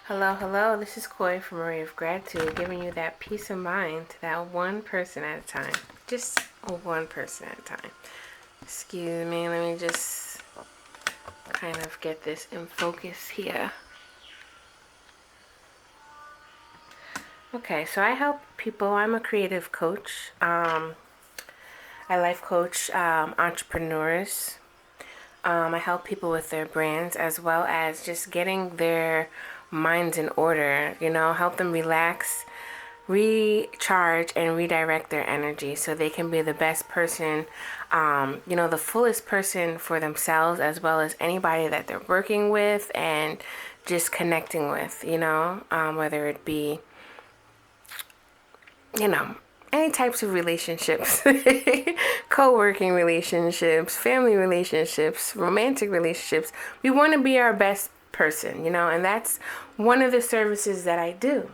Hello, hello. This is Koi from Ray of Gratitude, giving you that peace of mind to that one person at a time. Just one person at a time. Excuse me, let me just kind of get this in focus here. Okay, so I help people. I'm a creative coach. I life coach entrepreneurs. I help people with their brands as well as just getting their minds in order, help them relax, recharge, and redirect their energy so they can be the best person, the fullest person for themselves as well as anybody that they're working with and just connecting with, whether it be, any types of relationships, co-working relationships, family relationships, romantic relationships. We want to be our best person, and that's one of the services that I do.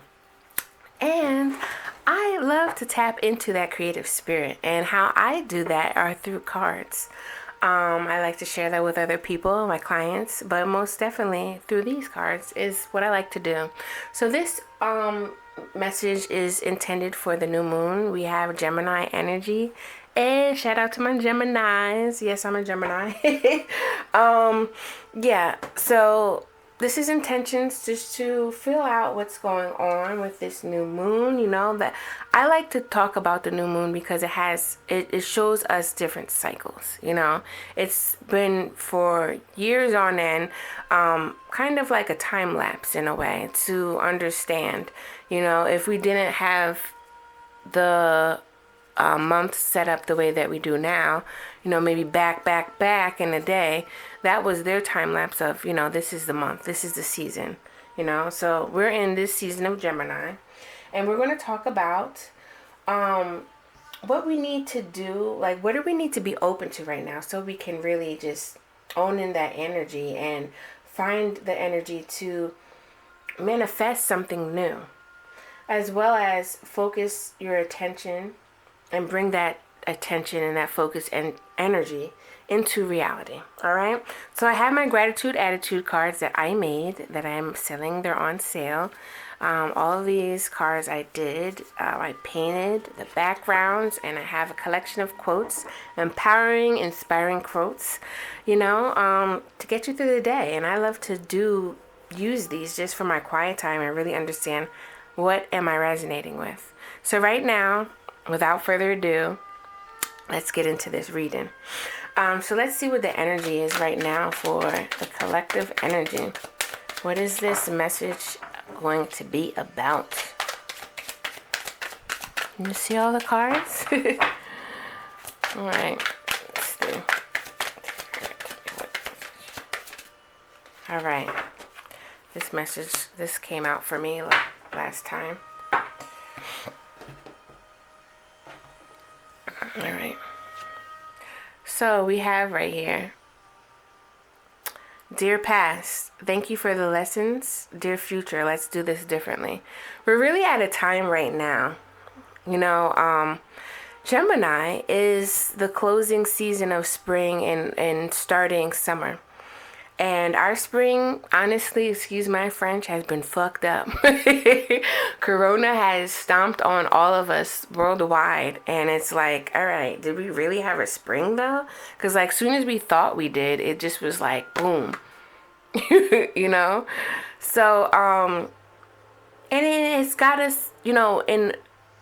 And I love to tap into that creative spirit, and how I do that are through cards. I like to share that with other people, my clients, but most definitely through these cards is what I like to do. So this message is intended for the new moon. We have Gemini energy, and shout out to my Geminis. Yes, I'm a Gemini. Yeah, so this is intentions just to feel out what's going on with this new moon. That I like to talk about the new moon because it shows us different cycles. It's been for years on end, kind of like a time lapse in a way to understand. If we didn't have the month set up the way that we do now, maybe back in the day, that was their time lapse of, this is the month, this is the season, so we're in this season of Gemini, and we're going to talk about what we need to do, like what do we need to be open to right now so we can really just own in that energy and find the energy to manifest something new, as well as focus your attention and bring that attention and that focus and energy into reality. All right. So I have my gratitude attitude cards that I made that I'm selling. They're on sale. All of these cards I did. I painted the backgrounds, and I have a collection of quotes, empowering, inspiring quotes, to get you through the day. And I love to use these just for my quiet time and really understand what am I resonating with. So right now, without further ado, let's get into this reading. So let's see what the energy is right now for the collective energy. What is this message going to be about? You see all the cards? All right. Let's do. All right. This came out for me last time. All right. So we have right here, dear past, thank you for the lessons. Dear future, let's do this differently. We're really at a time right now. Gemini is the closing season of spring and starting summer. And our spring, honestly, excuse my French, has been fucked up. Corona has stomped on all of us worldwide. And it's like, all right, did we really have a spring though? Because like soon as we thought we did, it just was like, boom. So, and it's got us, in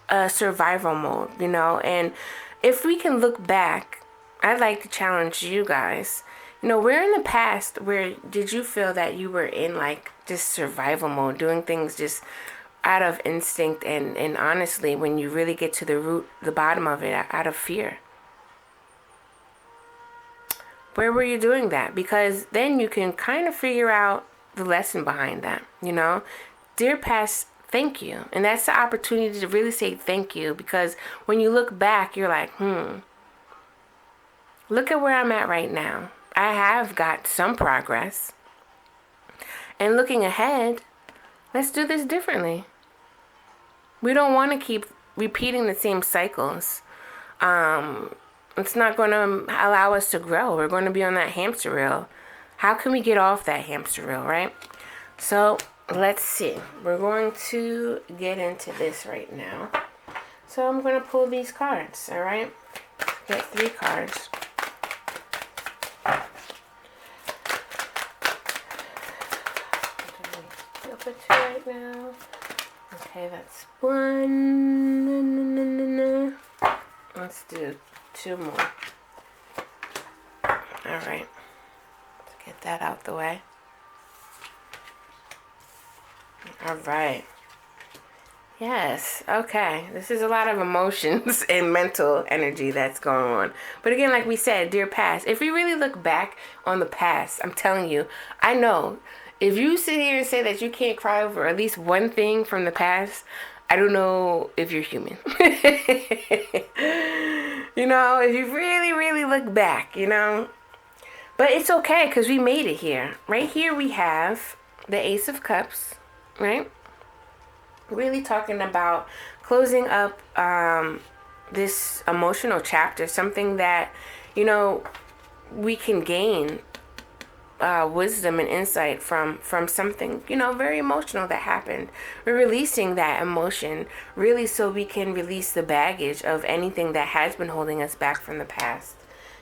a survival mode, and if we can look back, I'd like to challenge you guys. Where in the past, where did you feel that you were in like just survival mode, doing things just out of instinct and honestly, when you really get to the bottom of it, out of fear? Where were you doing that? Because then you can kind of figure out the lesson behind that, Dear past, thank you. And that's the opportunity to really say thank you, because when you look back, you're like, look at where I'm at right now. I have got some progress. And looking ahead, let's do this differently. We don't want to keep repeating the same cycles. It's not going to allow us to grow. We're going to be on that hamster wheel. How can we get off that hamster wheel, right? So let's see. We're going to get into this right now. So I'm going to pull these cards, all right? Get 3 cards. Up at 2 right now. Okay, that's 1. Let's do 2 more. All right. Let's get that out the way. All right. Yes. Okay. This is a lot of emotions and mental energy that's going on. But again, like we said, dear past, if we really look back on the past, I'm telling you, I know if you sit here and say that you can't cry over at least one thing from the past, I don't know if you're human. You know, if you really, really look back, you know. But it's okay because we made it here. Right here we have the Ace of Cups, right? Really talking about closing up this emotional chapter, something that, you know, we can gain wisdom and insight from something, you know, very emotional that happened. We're releasing that emotion really so we can release the baggage of anything that has been holding us back from the past,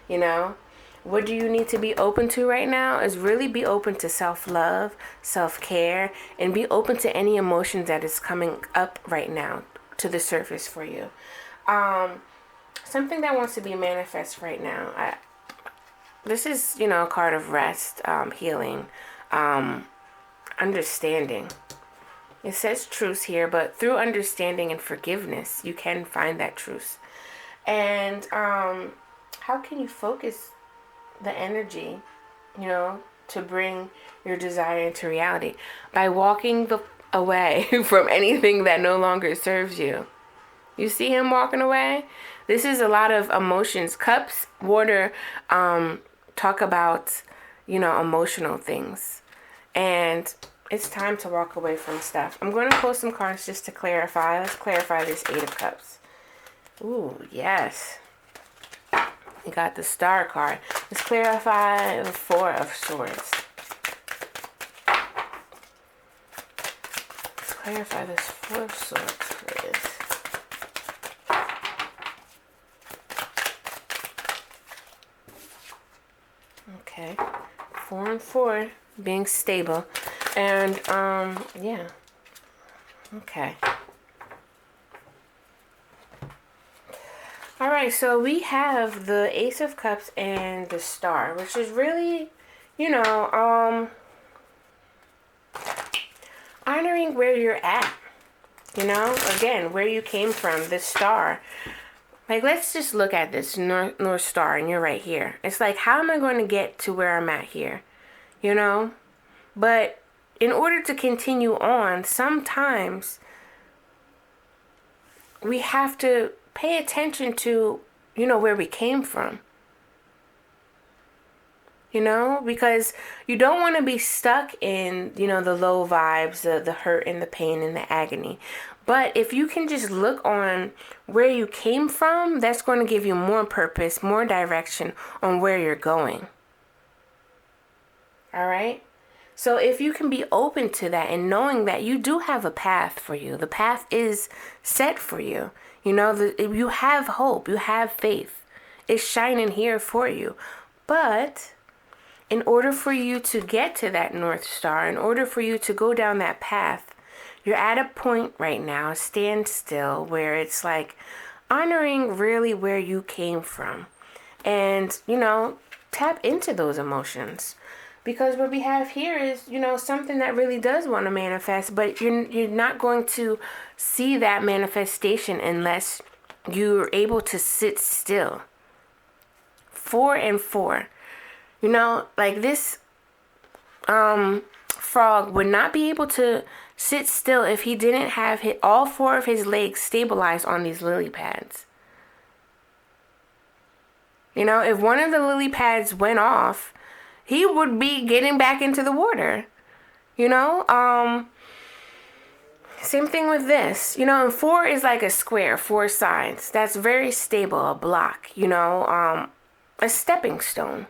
you know. What do you need to be open to right now is really be open to self-love, self-care, and be open to any emotions that is coming up right now to the surface for you. Something that wants to be manifest right now. This is, you know, a card of rest, healing, understanding. It says truce here, but through understanding and forgiveness, you can find that truce. And how can you focus the energy, you know, to bring your desire into reality? By walking away from anything that no longer serves you. You see him walking away? This is a lot of emotions. Cups, water, talk about, you know, emotional things. And it's time to walk away from stuff. I'm going to pull some cards just to clarify. Let's clarify this 8 of Cups. Ooh, yes. You got the Star card. Let's clarify the 4 of Swords. Let's clarify this 4 of Swords, please. Okay. 4 and 4, being stable. And, yeah. Okay. All right, so we have the Ace of Cups and the Star, which is really, you know, honoring where you're at. You know, again, where you came from, the Star. Like, let's just look at this North Star, and you're right here. It's like, how am I going to get to where I'm at here? You know? But in order to continue on, sometimes we have to pay attention to, you know, where we came from. You know, because you don't want to be stuck in, you know, the low vibes, the hurt and the pain and the agony. But if you can just look on where you came from, that's going to give you more purpose, more direction on where you're going. All right? So if you can be open to that and knowing that you do have a path for you, the path is set for you. You know, you have hope, you have faith. It's shining here for you. But in order for you to get to that North Star, in order for you to go down that path, you're at a point right now, stand still, where it's like honoring really where you came from. And, you know, tap into those emotions. Because what we have here is, you know, something that really does want to manifest, but you're not going to see that manifestation unless you're able to sit still. 4 and 4. You know, like this frog would not be able to sit still if he didn't have all 4 of his legs stabilized on these lily pads. You know, if one of the lily pads went off, he would be getting back into the water. You know, same thing with this. You know, and 4 is like a square, 4 sides. That's very stable, a block, you know, a stepping stone.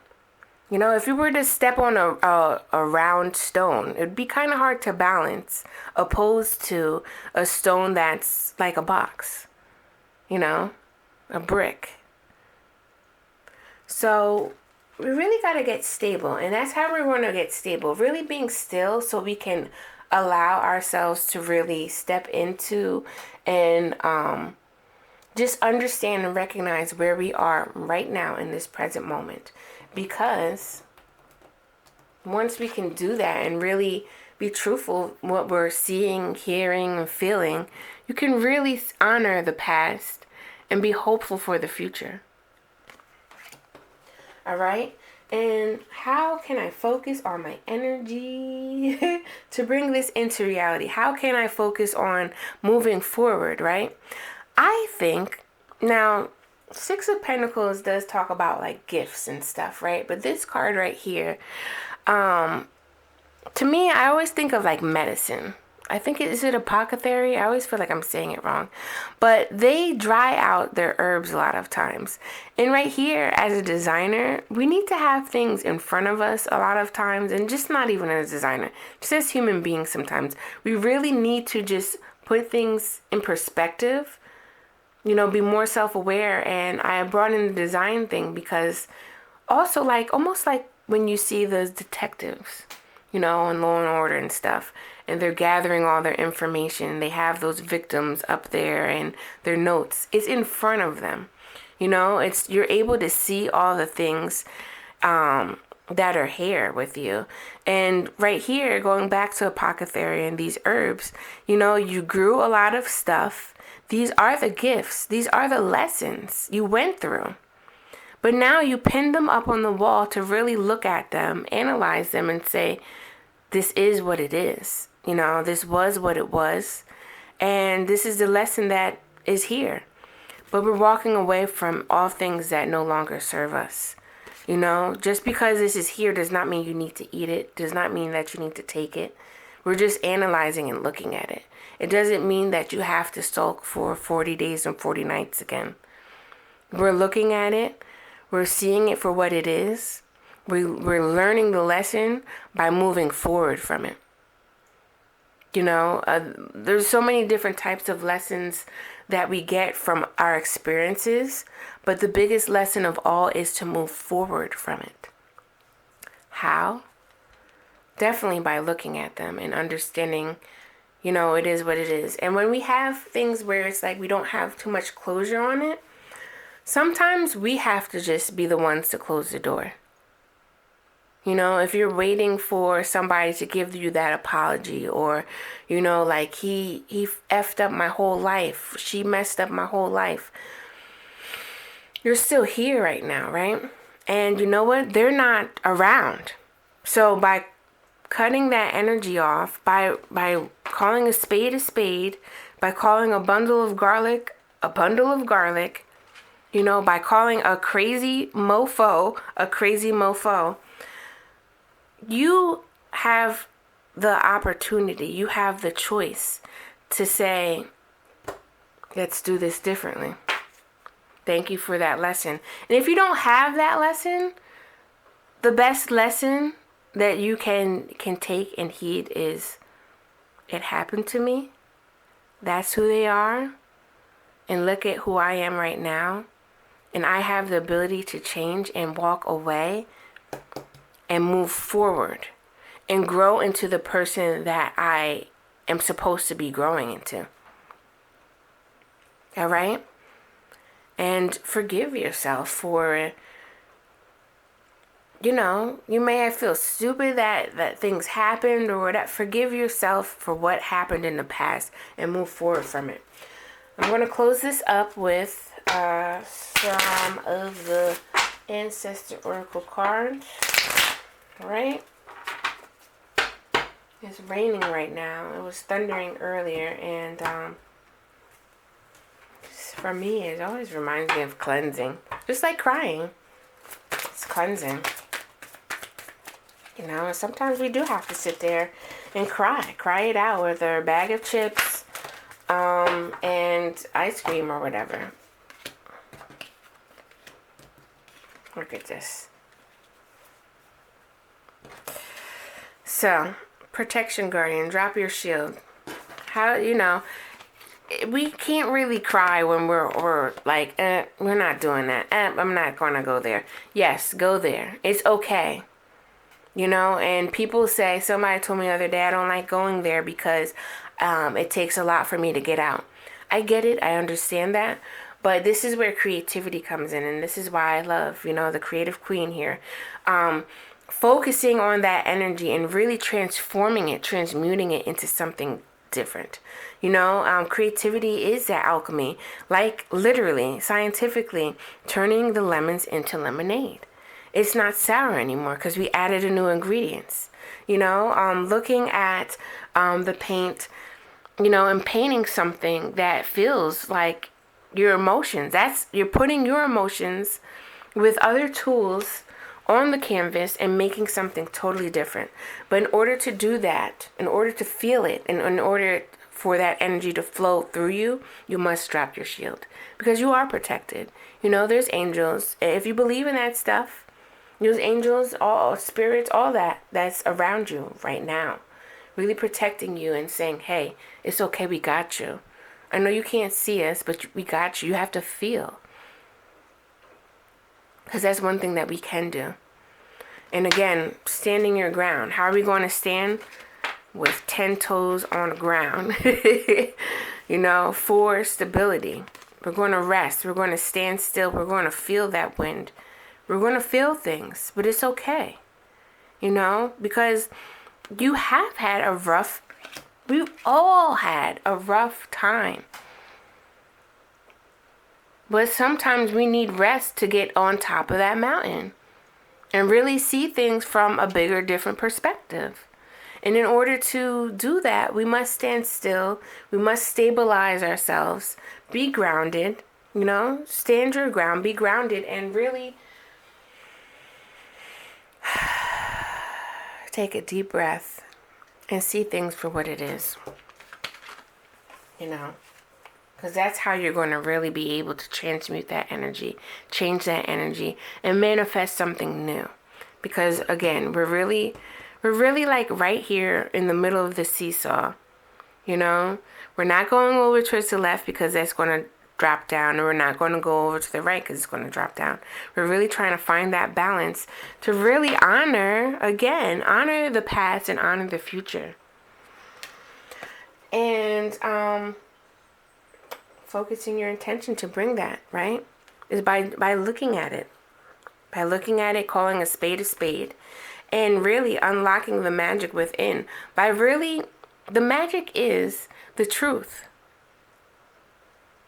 You know, if you were to step on a round stone, it'd be kind of hard to balance, opposed to a stone that's like a box, you know, a brick. So we really got to get stable. And that's how we're going to get stable. Really being still so we can allow ourselves to really step into and just understand and recognize where we are right now in this present moment. Because once we can do that and really be truthful what we're seeing, hearing, and feeling, you can really honor the past and be hopeful for the future. All right? And how can I focus on my energy to bring this into reality? How can I focus on moving forward, right? I think, now, Six of Pentacles does talk about like gifts and stuff, right? But this card right here, to me, I always think of like medicine. I think is it apothecary? I always feel like I'm saying it wrong. But they dry out their herbs a lot of times. And right here, as a designer, we need to have things in front of us a lot of times. And just not even as a designer, just as human beings sometimes. We really need to just put things in perspective, you know, be more self-aware. And I brought in the design thing because also like almost like when you see those detectives, you know, in Law and Order and stuff, and they're gathering all their information. They have those victims up there and their notes. It's in front of them. You know, it's you're able to see all the things that are here with you. And right here, going back to apothecary and these herbs, you know, you grew a lot of stuff. These are the gifts. These are the lessons you went through. But now you pin them up on the wall to really look at them, analyze them, and say, this is what it is. You know, this was what it was. And this is the lesson that is here. But we're walking away from all things that no longer serve us. You know, just because this is here does not mean you need to eat it. Does not mean that you need to take it. We're just analyzing and looking at it. It doesn't mean that you have to sulk for 40 days and 40 nights again. We're looking at it. We're seeing it for what it is. We're learning the lesson by moving forward from it. You know, there's so many different types of lessons that we get from our experiences, but the biggest lesson of all is to move forward from it. How? Definitely by looking at them and understanding, you know, it is what it is. And when we have things where it's like we don't have too much closure on it, sometimes we have to just be the ones to close the door. You know, if you're waiting for somebody to give you that apology, or, you know, like he effed up my whole life, she messed up my whole life. You're still here right now, right? And you know what? They're not around. So by cutting that energy off, by calling a spade, by calling a bundle of garlic, you know, by calling a crazy mofo, you have the opportunity, you have the choice to say, let's do this differently. Thank you for that lesson. And if you don't have that lesson, the best lesson that you can take and heed is, it happened to me. That's who they are. And look at who I am right now. And I have the ability to change and walk away and move forward and grow into the person that I am supposed to be growing into. All right? And forgive yourself for, you know, you may have feel stupid that things happened or that. Forgive yourself for what happened in the past and move forward from it. I'm going to close this up with some of the Ancestor Oracle cards. All right? It's raining right now. It was thundering earlier, and for me, it always reminds me of cleansing. Just like crying. It's cleansing. You know, sometimes we do have to sit there and cry it out with a bag of chips and ice cream or whatever. Look at this. So, protection guardian, drop your shield. How, we can't really cry when we're like, we're not doing that. I'm not going to go there. Yes, go there. It's okay. And people say, somebody told me the other day, I don't like going there because it takes a lot for me to get out. I get it. I understand that. But this is where creativity comes in. And this is why I love, the creative queen here. Focusing on that energy and really transforming it, transmuting it into something different. Creativity is that alchemy. Like literally, scientifically, turning the lemons into lemonade. It's not sour anymore because we added a new ingredients. Looking at the paint, and painting something that feels like your emotions. You're putting your emotions with other tools on the canvas and making something totally different. But in order to do that, in order to feel it, and in order for that energy to flow through you, you must drop your shield because you are protected. There's angels. If you believe in that stuff, there's angels, all spirits, all that's around you right now, really protecting you and saying, hey, it's okay, we got you. I know you can't see us, but we got you. You have to feel. Because that's one thing that we can do. And again, standing your ground. How are we going to stand? With 10 toes on the ground. For stability. We're going to rest. We're going to stand still. We're going to feel that wind. We're going to feel things, but it's okay. Because we've all had a rough time. But sometimes we need rest to get on top of that mountain and really see things from a bigger, different perspective. And in order to do that, we must stand still. We must stabilize ourselves, be grounded, stand your ground, be grounded, and really take a deep breath and see things for what it is. Because that's how you're going to really be able to transmute that energy, change that energy, and manifest something new. Because again, we're really like right here in the middle of the seesaw. We're not going over towards the left because that's going to drop down, or we're not going to go over to the right because it's going to drop down. We're really trying to find that balance to really honor the past and honor the future. And focusing your intention to bring that, right, is by looking at it. By looking at it, calling a spade, and really unlocking the magic within. The magic is the truth.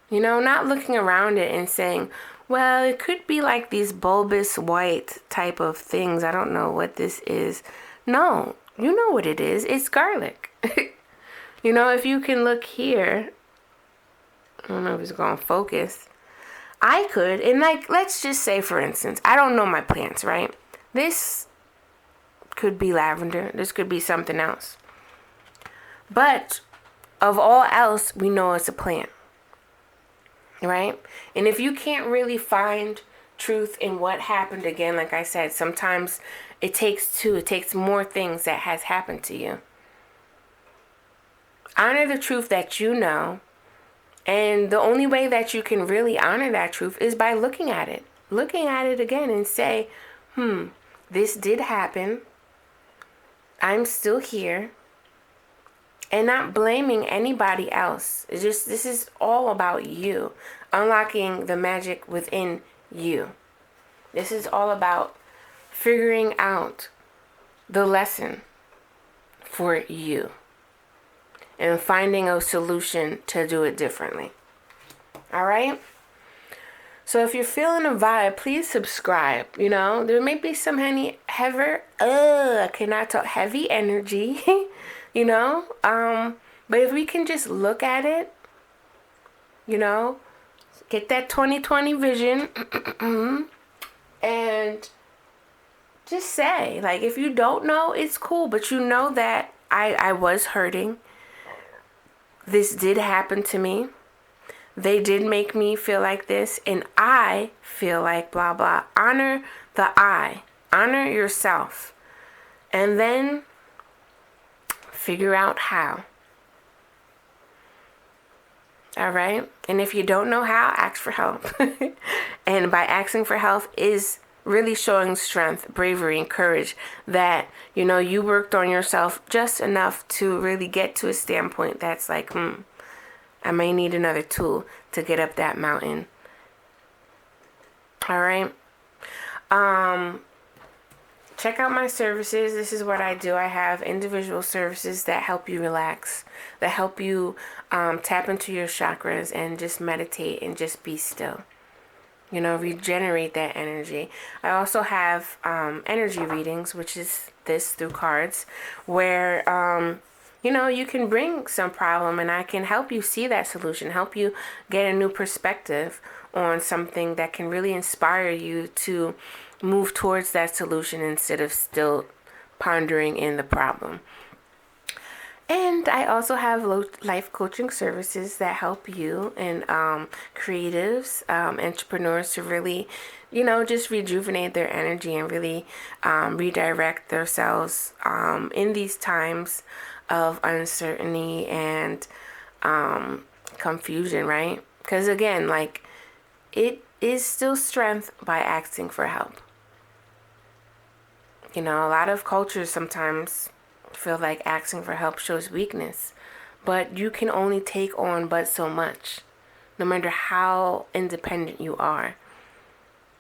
Not looking around it and saying, well, it could be like these bulbous white type of things. I don't know what this is. No, you know what it is. It's garlic. If you can look here, I don't know if it's going to focus. I could, and let's just say, for instance, I don't know my plants, right? This could be lavender. This could be something else. But of all else, we know it's a plant. Right? And if you can't really find truth in what happened, again, like I said, sometimes it takes more things that has happened to you. Honor the truth that you know. And the only way that you can really honor that truth is by looking at it. Looking at it again and say, this did happen. I'm still here. And not blaming anybody else. This is all about you. Unlocking the magic within you. This is all about figuring out the lesson for you. And finding a solution to do it differently. Alright? So if you're feeling a vibe, please subscribe. There may be some I cannot talk, heavy energy. But if we can just look at it, get that 2020 vision and just say, if you don't know, it's cool, but that I was hurting. This did happen to me. They did make me feel like this, and I feel like blah, blah. Honor the I. Honor yourself. And then Figure out how. All right. And if you don't know how, ask for help. And by asking for help is really showing strength, bravery, and courage that, you know, you worked on yourself just enough to really get to a standpoint that's like, I may need another tool to get up that mountain. All right. Check out my services. This is what I do. I have individual services that help you relax, that help you tap into your chakras and just meditate and just be still. You know, regenerate that energy. I also have energy readings, which is this through cards, where, you know, you can bring some problem and I can help you see that solution, help you get a new perspective on something that can really inspire you to move towards that solution instead of still pondering in the problem. And I also have life coaching services that help you and creatives, entrepreneurs to really, you know, just rejuvenate their energy and really redirect themselves in these times of uncertainty and confusion, right? Because again, like, it is still strength by asking for help. You know, a lot of cultures sometimes feel like asking for help shows weakness, but you can only take on but so much. No matter how independent you are,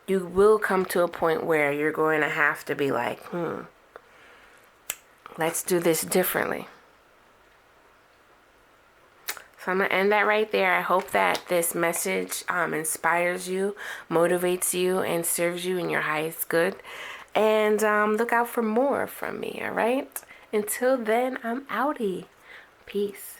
you will come to a point where you're going to have to be like, let's do this differently. So I'm going to end that right there. I hope that this message inspires you, motivates you, and serves you in your highest good. And look out for more from me, all right? Until then, I'm outie. Peace.